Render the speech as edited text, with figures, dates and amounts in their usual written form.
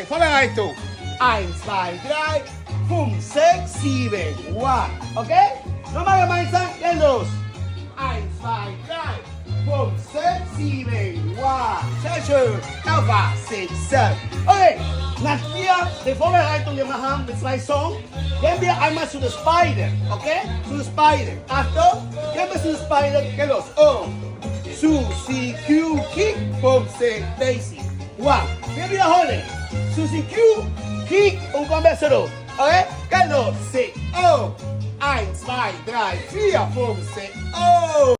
Vorbereitung. 1, 2, 3, 5, 6, 7, 1. Okay? Nochmal gemeinsam, gehen los. 1, 2, 3, 5, 6, 7, 1. Sehr schön. Auf 6, 7. Okay, nach der Vorbereitung, die wir haben mit 2 Songs, gehen wir einmal zu den Spider. Okay? Zu den Spider. Achtung, gehen wir zu den Spider. Gehen los. Oh. Susie Q, Kick, Boom, Say, Daisy. 1. Wir wiederholen. Susie Q, Kick und kommen wir zurück. Okay? Gehen los. 6, oh. 1, 2, 3, 4, 5, 6, oh.